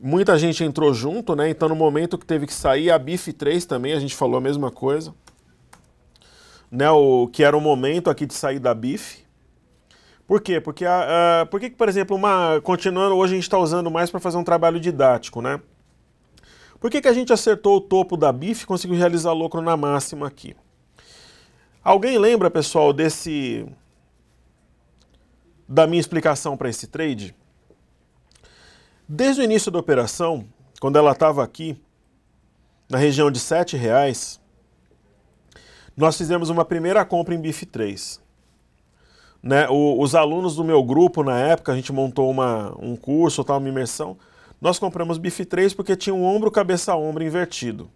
Muita gente entrou junto, né? Então no momento que teve que sair, a BIF3 também, a gente falou a mesma coisa. Né? Que era o momento aqui de sair da BIF. Por quê? Porque, por exemplo, continuando, hoje a gente está usando mais para fazer um trabalho didático, né? Por que a gente acertou o topo da BIF e conseguiu realizar lucro na máxima aqui? Alguém lembra, pessoal, da minha explicação para esse trade? Desde o início da operação, quando ela estava aqui, na região de R$7, nós fizemos uma primeira compra em BIF3. Né? Os alunos do meu grupo, na época, a gente montou um curso, uma imersão, nós compramos BIF3 porque tinha um ombro, cabeça a ombro invertido.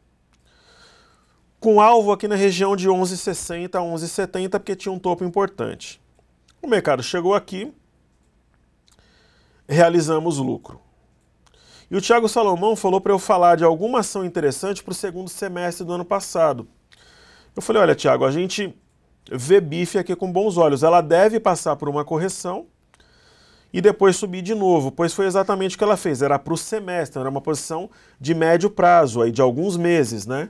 Com alvo aqui na região de 11,60 a 11,70, porque tinha um topo importante. O mercado chegou aqui, realizamos lucro. E o Thiago Salomão falou para eu falar de alguma ação interessante para o segundo semestre do ano passado. Eu falei, olha, Thiago, a gente vê BIF aqui com bons olhos. Ela deve passar por uma correção e depois subir de novo, pois foi exatamente o que ela fez. Era para o semestre, era uma posição de médio prazo, aí de alguns meses, né?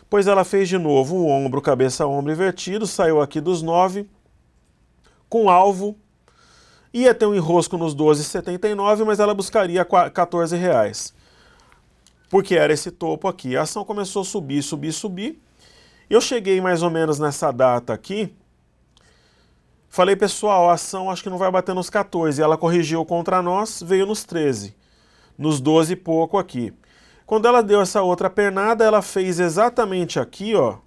Pois ela fez de novo o ombro, cabeça, ombro invertido, saiu aqui dos 9, com alvo. Ia ter um enrosco nos 12,79, mas ela buscaria R$14. Porque era esse topo aqui. A ação começou a subir, subir, subir. Eu cheguei mais ou menos nessa data aqui. Falei, pessoal, a ação acho que não vai bater nos 14. Ela corrigiu contra nós, veio nos 13. Nos 12 e pouco aqui. Quando ela deu essa outra pernada, ela fez exatamente aqui, ó.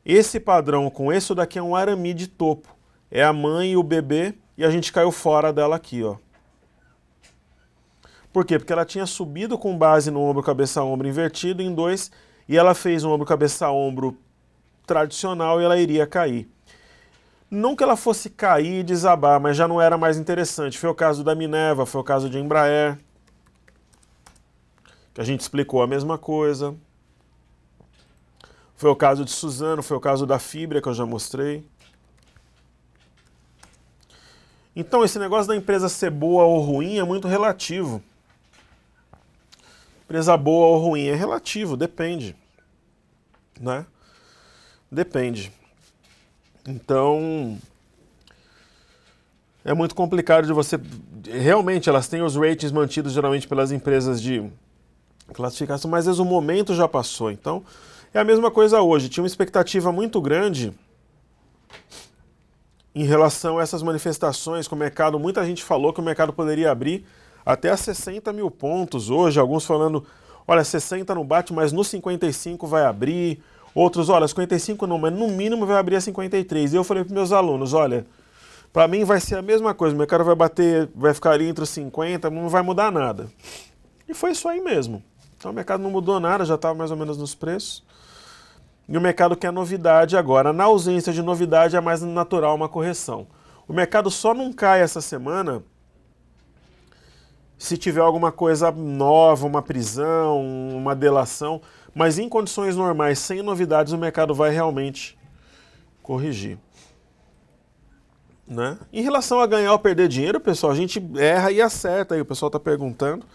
Esse padrão com esse daqui é um arame de topo. É a mãe e o bebê. E a gente caiu fora dela aqui, ó. Por quê? Porque ela tinha subido com base no ombro, cabeça, ombro invertido em 2, e ela fez um ombro, cabeça, ombro tradicional e ela iria cair. Não que ela fosse cair e desabar, mas já não era mais interessante. Foi o caso da Minerva, foi o caso de Embraer, que a gente explicou a mesma coisa. Foi o caso de Suzano, foi o caso da Fibra, que eu já mostrei. Então, esse negócio da empresa ser boa ou ruim é muito relativo. Empresa boa ou ruim é relativo, depende. Né? Depende. Então, é muito complicado de você... Realmente, elas têm os ratings mantidos geralmente pelas empresas de classificação, mas às vezes o momento já passou. Então, É a mesma coisa hoje, tinha uma expectativa muito grande em relação a essas manifestações com o mercado. Muita gente falou que o mercado poderia abrir até a 60 mil pontos hoje, alguns falando, olha, 60 não bate, mas no 55 vai abrir, outros, olha, 55 não, mas no mínimo vai abrir a 53. E eu falei para meus alunos, olha, para mim vai ser a mesma coisa, o mercado vai bater, vai ficar ali entre os 50, não vai mudar nada. E foi isso aí mesmo. Então o mercado não mudou nada, já estava mais ou menos nos preços. E o mercado quer novidade agora. Na ausência de novidade é mais natural uma correção. O mercado só não cai essa semana se tiver alguma coisa nova, uma prisão, uma delação. Mas em condições normais, sem novidades, o mercado vai realmente corrigir. Né? Em relação a ganhar ou perder dinheiro, pessoal, a gente erra e acerta. Aí o pessoal está perguntando.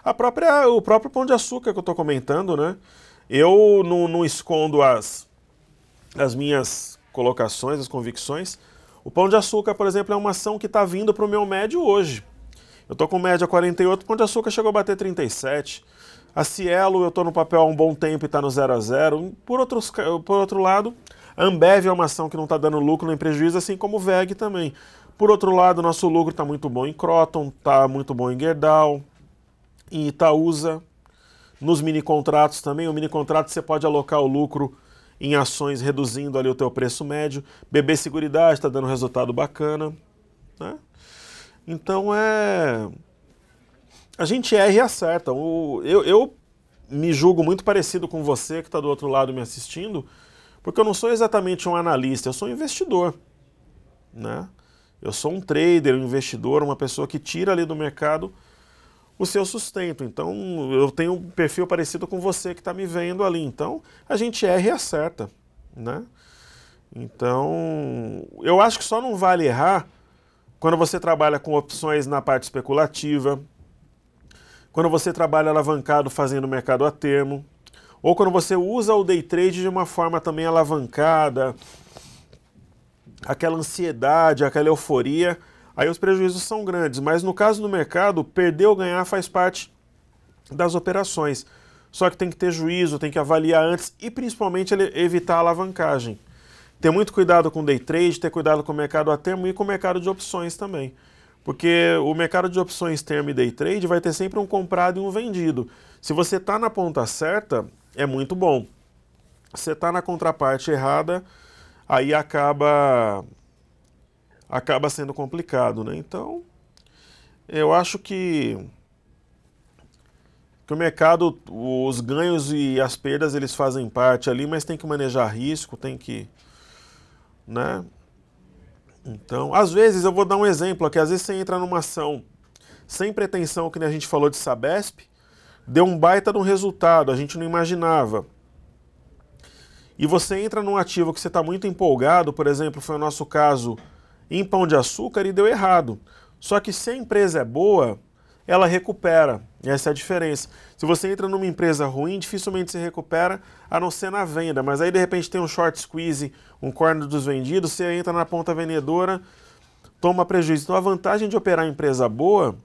O próprio Pão de Açúcar que eu estou comentando, né? Eu não escondo as minhas colocações, as convicções. O Pão de Açúcar, por exemplo, é uma ação que está vindo para o meu médio hoje. Eu estou com média 48, o Pão de Açúcar chegou a bater 37. A Cielo, eu estou no papel há um bom tempo e está no 0 a 0. Por outro lado, a Ambev é uma ação que não está dando lucro nem prejuízo, assim como o VEG também. Por outro lado, nosso lucro está muito bom em Croton, está muito bom em Gerdau, em Itaúsa. Nos mini contratos também, o mini contrato você pode alocar o lucro em ações, reduzindo ali o teu preço médio. BB Seguridade está dando resultado bacana, né? Então a gente erra e acerta. Eu me julgo muito parecido com você que está do outro lado me assistindo, porque eu não sou exatamente um analista, eu sou um investidor, né? Eu sou um trader, um investidor, uma pessoa que tira ali do mercado o seu sustento. Então, eu tenho um perfil parecido com você que está me vendo ali. Então, a gente erra e acerta, né? Então, eu acho que só não vale errar quando você trabalha com opções na parte especulativa, quando você trabalha alavancado fazendo mercado a termo, ou quando você usa o day trade de uma forma também alavancada, aquela ansiedade, aquela euforia. Aí os prejuízos são grandes, mas no caso do mercado, perder ou ganhar faz parte das operações. Só que tem que ter juízo, tem que avaliar antes e principalmente evitar a alavancagem. Ter muito cuidado com day trade, ter cuidado com o mercado a termo e com o mercado de opções também. Porque o mercado de opções termo e day trade vai ter sempre um comprado e um vendido. Se você está na ponta certa, é muito bom. Se você está na contraparte errada, aí acaba sendo complicado, né? Então, eu acho que o mercado, os ganhos e as perdas, eles fazem parte ali, mas tem que manejar risco, tem que, né? Então, às vezes, eu vou dar um exemplo aqui, às vezes você entra numa ação sem pretensão, que nem a gente falou de Sabesp, deu um baita de um resultado, a gente não imaginava. E você entra num ativo que você está muito empolgado, por exemplo, foi o nosso caso em Pão de Açúcar e deu errado. Só que se a empresa é boa, ela recupera. Essa é a diferença. Se você entra numa empresa ruim, dificilmente se recupera, a não ser na venda. Mas aí, de repente, tem um short squeeze, um corner dos vendidos, você entra na ponta vendedora, toma prejuízo. Então, a vantagem de operar em empresa boa,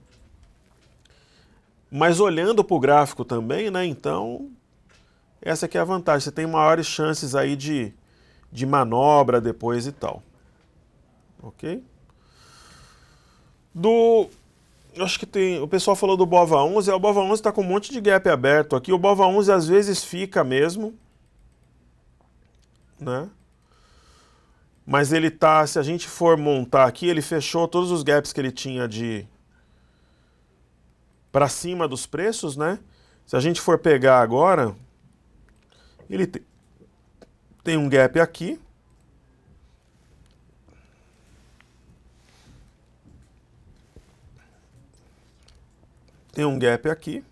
mas olhando para o gráfico também, né? Então, essa aqui é a vantagem. Você tem maiores chances aí de manobra depois e tal. Ok? Acho que tem. O pessoal falou do BOVA11. O BOVA11 está com um monte de gap aberto aqui. O BOVA11 às vezes fica mesmo, né? Mas ele tá. Se a gente for montar aqui, ele fechou todos os gaps que ele tinha para cima dos preços, né? Se a gente for pegar agora, ele tem um gap aqui. Tem um gap aqui.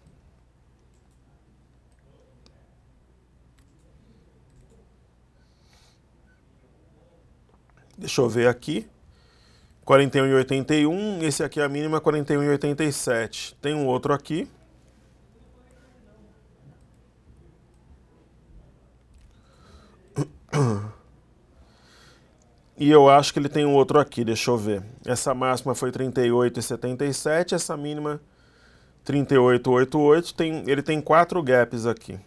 Deixa eu ver aqui. 41,81. Esse aqui é a mínima, 41,87. Tem um outro aqui. E eu acho que ele tem um outro aqui, deixa eu ver. Essa máxima foi 38,77. Essa mínima 38,88, ele tem 4 gaps aqui.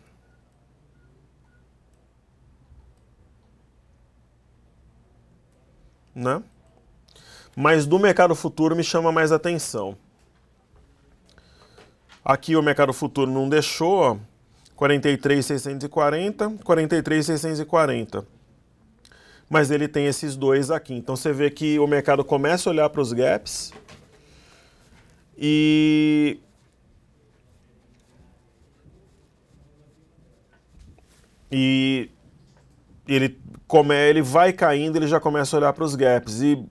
né? Mas do mercado futuro me chama mais atenção. Aqui o mercado futuro não deixou, ó, 43.640, 43.640. Mas ele tem esses dois aqui. Então você vê que o mercado começa a olhar para os gaps e ele vai caindo, ele já começa a olhar para os gaps. E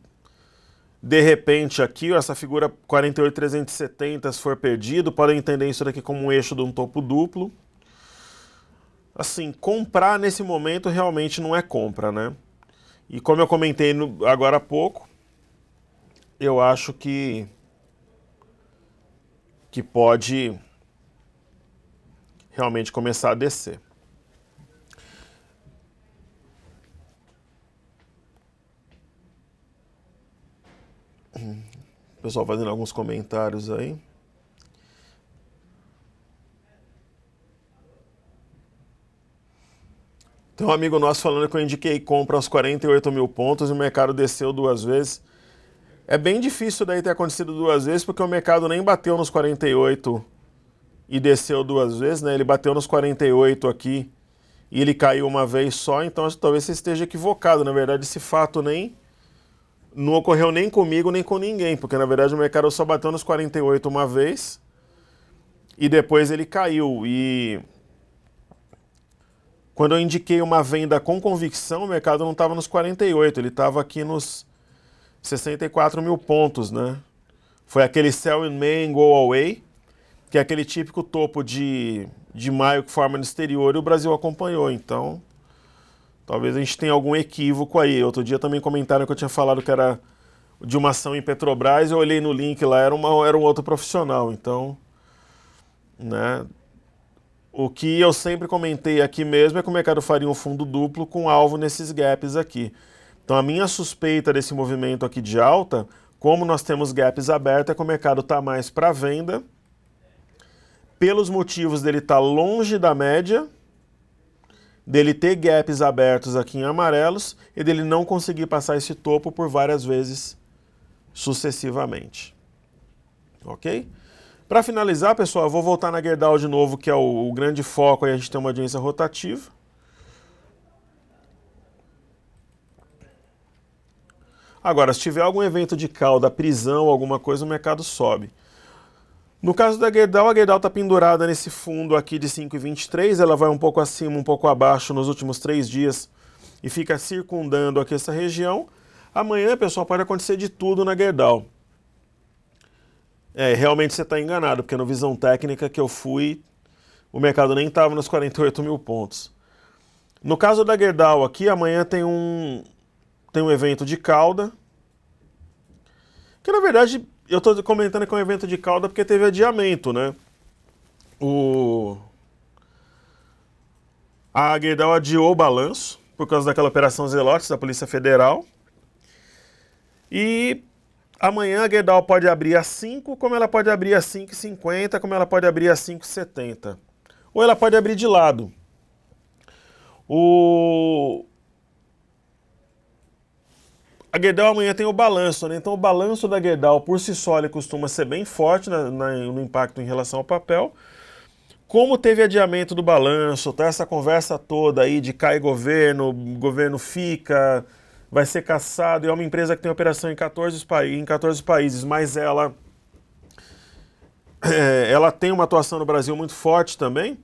de repente aqui, ó, essa figura 48.370, se for perdido, podem entender isso daqui como um eixo de um topo duplo. Assim, comprar nesse momento realmente não é compra, né? E como eu comentei agora há pouco, eu acho que pode realmente começar a descer. Pessoal fazendo alguns comentários aí. Tem um amigo nosso falando que eu indiquei compra aos 48 mil pontos e o mercado desceu 2 vezes. É bem difícil daí ter acontecido 2 vezes, porque o mercado nem bateu nos 48 e desceu 2 vezes, né? Ele bateu nos 48 aqui e ele caiu uma vez só, então talvez você esteja equivocado. Na verdade, esse fato não ocorreu nem comigo, nem com ninguém, porque na verdade o mercado só bateu nos 48 uma vez e depois ele caiu. E quando eu indiquei uma venda com convicção, o mercado não estava nos 48, ele estava aqui nos 64 mil pontos, né? Foi aquele sell in May and go away, que é aquele típico topo de maio que forma no exterior e o Brasil acompanhou, então talvez a gente tenha algum equívoco aí. Outro dia também comentaram que eu tinha falado que era de uma ação em Petrobras, eu olhei no link lá, era um outro profissional, então, né? O que eu sempre comentei aqui mesmo é que o mercado faria um fundo duplo com alvo nesses gaps aqui. Então a minha suspeita desse movimento aqui de alta, como nós temos gaps abertos, é que o mercado está mais para venda, pelos motivos dele estar longe da média, dele ter gaps abertos aqui em amarelos e dele não conseguir passar esse topo por várias vezes sucessivamente. Ok? Para finalizar, pessoal, eu vou voltar na Gerdau de novo, que é o grande foco, aí a gente tem uma audiência rotativa. Agora, se tiver algum evento de cauda, prisão, alguma coisa, o mercado sobe. No caso da Gerdau, a Gerdau está pendurada nesse fundo aqui de 5,23, ela vai um pouco acima, um pouco abaixo nos últimos 3 dias e fica circundando aqui essa região. Amanhã, pessoal, pode acontecer de tudo na Gerdau. Realmente você está enganado, porque no Visão Técnica que eu fui, o mercado nem estava nos 48 mil pontos. No caso da Gerdau aqui, amanhã tem um evento de cauda, que na verdade eu estou comentando que é um evento de cauda porque teve adiamento, né? A Gerdau adiou o balanço por causa daquela operação Zelotes da Polícia Federal. E amanhã a Gerdau pode abrir a 5, como ela pode abrir a 5,50, como ela pode abrir a 5,70. Ou ela pode abrir de lado. A Gerdau amanhã tem o balanço, né? Então o balanço da Gerdau por si só ele costuma ser bem forte no impacto em relação ao papel. Como teve adiamento do balanço, tá essa conversa toda aí de cai governo, governo fica, vai ser caçado, e é uma empresa que tem operação em 14 países, mas ela tem uma atuação no Brasil muito forte também.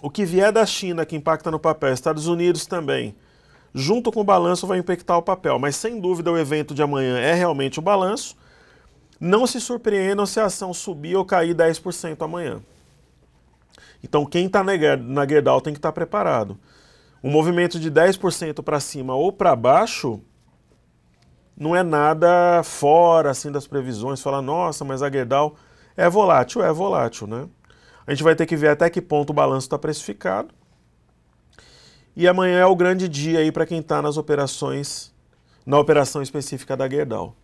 O que vier da China, que impacta no papel, Estados Unidos também, junto com o balanço vai impactar o papel, mas sem dúvida o evento de amanhã é realmente o balanço. Não se surpreendam se a ação subir ou cair 10% amanhã. Então quem está na Gerdau tem que estar preparado. Um movimento de 10% para cima ou para baixo não é nada fora assim das previsões. Falar, nossa, mas a Gerdau é volátil, né? A gente vai ter que ver até que ponto o balanço está precificado. E amanhã é o grande dia aí para quem está nas operações, na operação específica da Gerdau.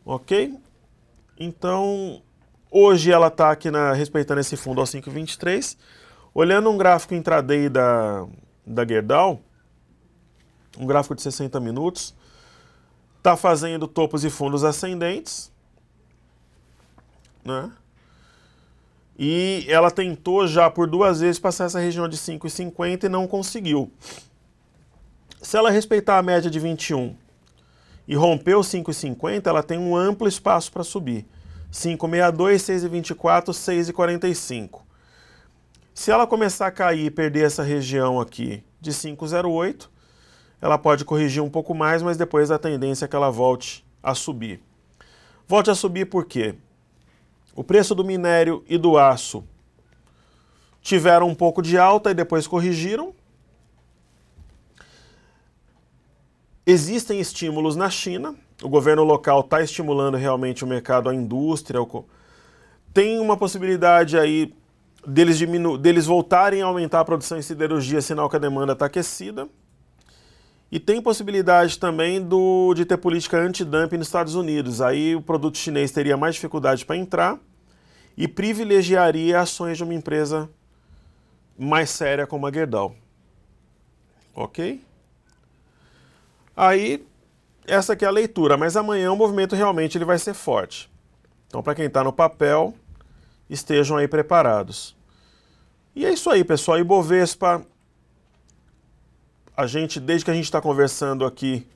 Ok? Então, hoje ela está aqui respeitando esse fundo ao 5,23. Olhando um gráfico intraday da Gerdau, um gráfico de 60 minutos, está fazendo topos e fundos ascendentes, né? E ela tentou já por 2 vezes passar essa região de 5,50 e não conseguiu. Se ela respeitar a média de 21 e romper os 5,50, ela tem um amplo espaço para subir. 5,62, 6,24, 6,45. Se ela começar a cair e perder essa região aqui de 5,08, ela pode corrigir um pouco mais, mas depois a tendência é que ela volte a subir. Volte a subir por quê? O preço do minério e do aço tiveram um pouco de alta e depois corrigiram. Existem estímulos na China, o governo local está estimulando realmente o mercado, a indústria. Tem uma possibilidade aí deles voltarem a aumentar a produção em siderurgia, sinal que a demanda está aquecida. E tem possibilidade também de ter política anti-dumping nos Estados Unidos. Aí o produto chinês teria mais dificuldade para entrar e privilegiaria ações de uma empresa mais séria como a Gerdau. Ok? Aí, essa aqui é a leitura, mas amanhã o movimento realmente ele vai ser forte. Então, para quem está no papel, estejam aí preparados. E é isso aí, pessoal. Ibovespa, desde que a gente está conversando aqui,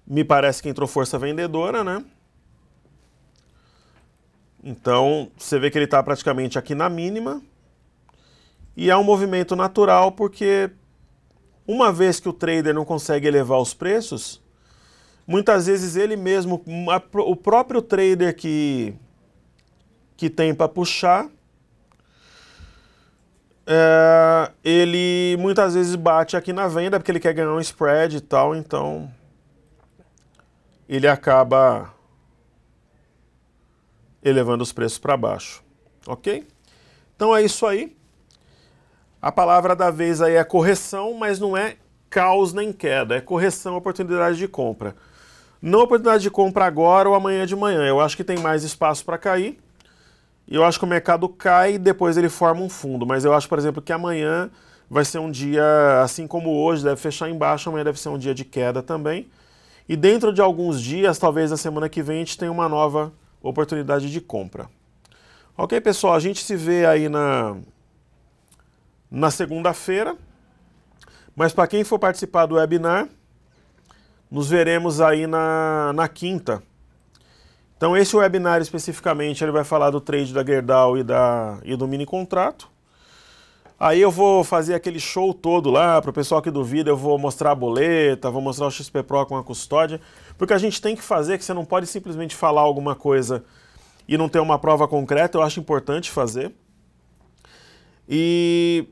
me parece que entrou força vendedora, né? Então, você vê que ele está praticamente aqui na mínima. E é um movimento natural porque, uma vez que o trader não consegue elevar os preços, muitas vezes ele mesmo, o próprio trader que tem para puxar, ele muitas vezes bate aqui na venda porque ele quer ganhar um spread e tal, então ele acaba elevando os preços para baixo, ok? Então é isso aí. A palavra da vez aí é correção, mas não é caos nem queda, é correção, oportunidade de compra. Não oportunidade de compra agora ou amanhã de manhã, eu acho que tem mais espaço para cair. E eu acho que o mercado cai e depois ele forma um fundo. Mas eu acho, por exemplo, que amanhã vai ser um dia, assim como hoje, deve fechar embaixo, amanhã deve ser um dia de queda também. E dentro de alguns dias, talvez na semana que vem, a gente tenha uma nova oportunidade de compra. Ok, pessoal? A gente se vê aí na segunda-feira. Mas para quem for participar do webinar, nos veremos aí na quinta. Então esse webinar especificamente ele vai falar do trade da Gerdau e do mini contrato. Aí eu vou fazer aquele show todo lá, para o pessoal que duvida, eu vou mostrar a boleta, vou mostrar o XP Pro com a custódia, porque a gente tem que fazer, que você não pode simplesmente falar alguma coisa e não ter uma prova concreta, eu acho importante fazer. E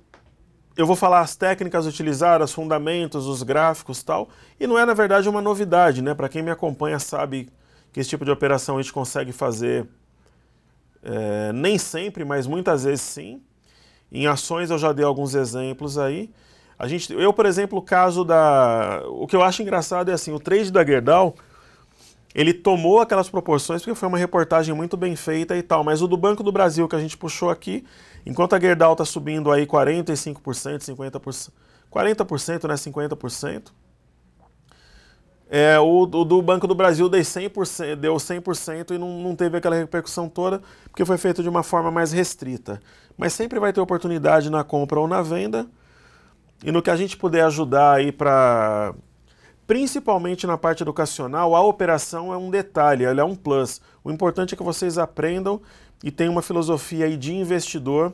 eu vou falar as técnicas utilizadas, fundamentos, os gráficos e tal, e não é na verdade uma novidade, né? Para quem me acompanha sabe que esse tipo de operação a gente consegue fazer nem sempre, mas muitas vezes sim. Em ações eu já dei alguns exemplos aí. Eu, por exemplo, o caso o que eu acho engraçado é assim, o trade da Gerdau, ele tomou aquelas proporções porque foi uma reportagem muito bem feita e tal, mas o do Banco do Brasil que a gente puxou aqui, enquanto a Gerdau está subindo aí 45%, 50%, 40%, né, 50%, o do Banco do Brasil deu 100% e não teve aquela repercussão toda, porque foi feito de uma forma mais restrita. Mas sempre vai ter oportunidade na compra ou na venda, e no que a gente puder ajudar aí principalmente na parte educacional, a operação é um detalhe, ela é um plus. O importante é que vocês aprendam e tenham uma filosofia aí de investidor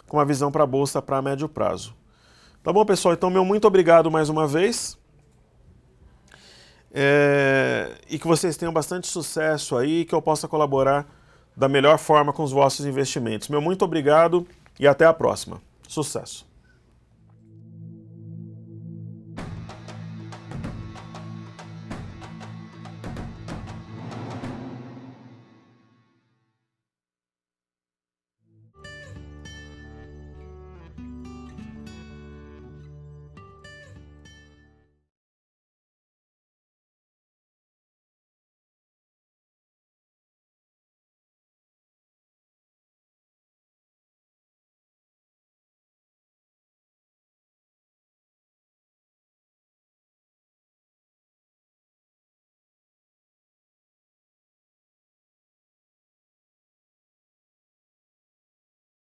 com a visão para a bolsa para médio prazo. Tá bom, pessoal? Então, meu muito obrigado mais uma vez. E que vocês tenham bastante sucesso aí, que eu possa colaborar da melhor forma com os vossos investimentos. Meu muito obrigado e até a próxima. Sucesso!